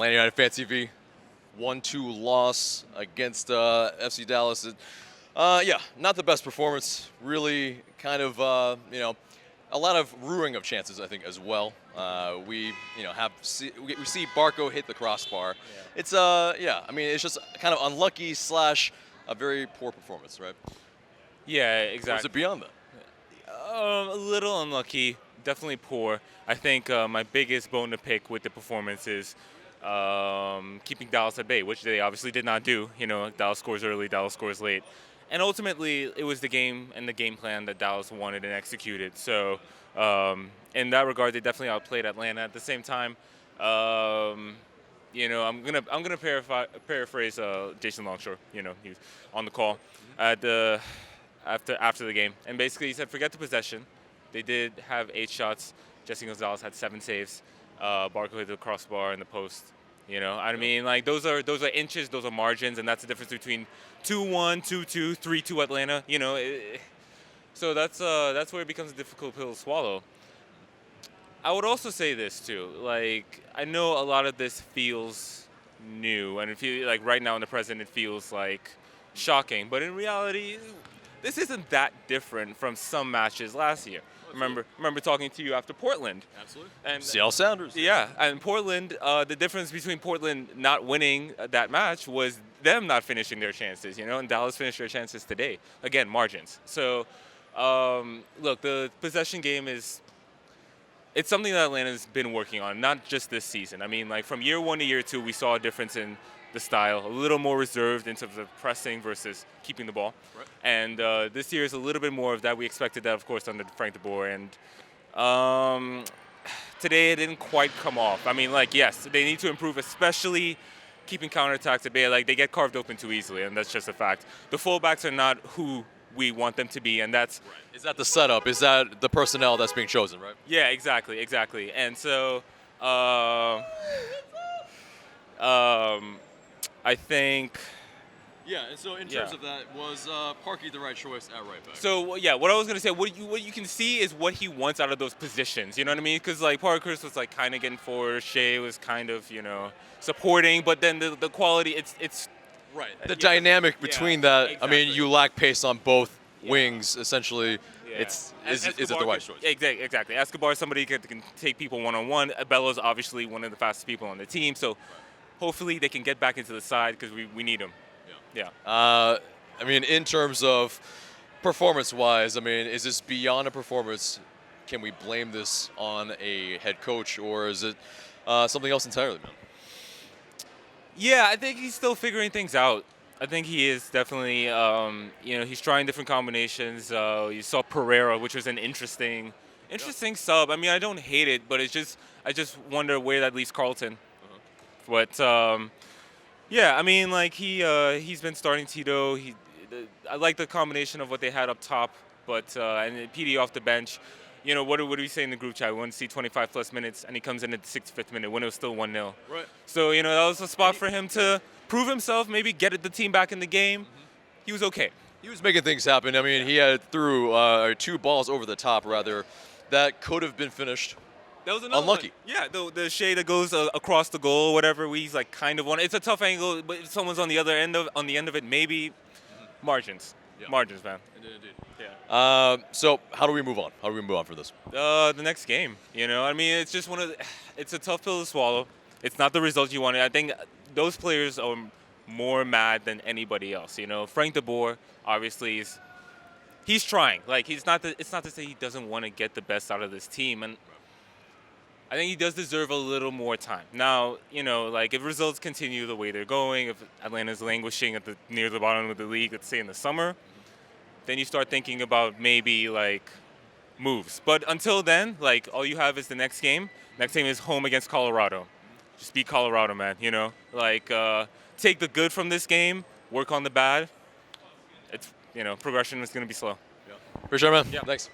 Atlanta United Fan TV, 1-2 loss against FC Dallas. Yeah, not the best performance. Really, kind of, a lot of ruining of chances, I think, as well. We see Barco hit the crossbar. Yeah. It's I mean, it's just kind of unlucky slash a very poor performance, right? Yeah, Or is exactly. it beyond that? A little unlucky, definitely poor. I think my biggest bone to pick with the performance is keeping Dallas at bay, which they obviously did not do. Dallas scores early, Dallas scores late. And ultimately, it was the game and the game plan that Dallas wanted and executed. So in that regard, they definitely outplayed Atlanta. At the same time, I'm gonna paraphrase Jason Longshore. He was on the call at after the game, and basically he said, forget the possession. They did have 8 shots. Jesse Gonzalez had 7 saves. Barco hit the crossbar in the post. I mean, like those are inches, those are margins, and that's the difference between 2-1, 2-2, 3-2 Atlanta. So that's where it becomes a difficult pill to swallow. I would also say this too. Like, I know a lot of this feels new, and like right now in the present, it feels like shocking. But in reality, this isn't that different from some matches last year. Remember talking to you after Portland. Absolutely. And Seattle Sounders. Yeah, and Portland, the difference between Portland not winning that match was them not finishing their chances, and Dallas finished their chances today. Again, margins. So, look, the possession game it's something that Atlanta's been working on, not just this season. I mean, like from year 1 to year 2, we saw a difference in the style, a little more reserved in terms of pressing versus keeping the ball. Right. And this year is a little bit more of that. We expected that, of course, under Frank de Boer. And today it didn't quite come off. I mean, like, yes, they need to improve, especially keeping counterattacks at bay. Like, they get carved open too easily, and that's just a fact. The fullbacks are not who we want them to be, and that's... Right. Is that the setup? Is that the personnel that's being chosen, right? Yeah, exactly. And so... I think... Yeah, and so in terms of that, was Parkey the right choice at right back? So, yeah, what I was going to say, what you can see is what he wants out of those positions, you know what I mean? Because, like, Parkhurst was, like, kind of getting forward, Shea was kind of, supporting, but then the quality, it's... Right. The dynamic between that, exactly. I mean, you lack pace on both wings, essentially. Yeah. Is it the right choice? Exactly. Escobar, somebody can take people one-on-one. Bello's obviously one of the fastest people on the team, so hopefully they can get back into the side because we need them. Yeah. I mean, in terms of performance-wise, I mean, is this beyond a performance? Can we blame this on a head coach, or is it something else entirely, man? Yeah, I think he's still figuring things out. I think he is definitely, he's trying different combinations. You saw Pereira, which was an interesting sub. I mean, I don't hate it, but I just wonder where that leaves Carlton. But yeah, I mean, like he's been starting Tito. I like the combination of what they had up top, but and PD off the bench. What do we say in the group chat? We want to see 25 plus minutes, and he comes in at the 65th minute when it was still 1-0. Right. So that was a spot for him to prove himself, maybe get the team back in the game. He was okay. He was making things happen. I mean, he had threw 2 balls over the top, rather, that could have been finished. That was another unlucky. One. Yeah, the shade that goes across the goal, whatever. He's like kind of one. It's a tough angle, but if someone's on the end of it, maybe margins. Yeah. Margins, man. Indeed. Yeah. So how do we move on? How do we move on for this? The next game. I mean, it's just it's a tough pill to swallow. It's not the result you wanted. I think those players are more mad than anybody else. Frank de Boer obviously he's trying. Like it's not to say he doesn't want to get the best out of this team, and I think he does deserve a little more time. Now, like if results continue the way they're going, if Atlanta's languishing near the bottom of the league, let's say in the summer, then you start thinking about maybe like moves. But until then, like all you have is the next game. Next game is home against Colorado. Just beat Colorado, man. Like take the good from this game, work on the bad. It's progression is going to be slow. Yeah. For sure, man. Yeah. Thanks.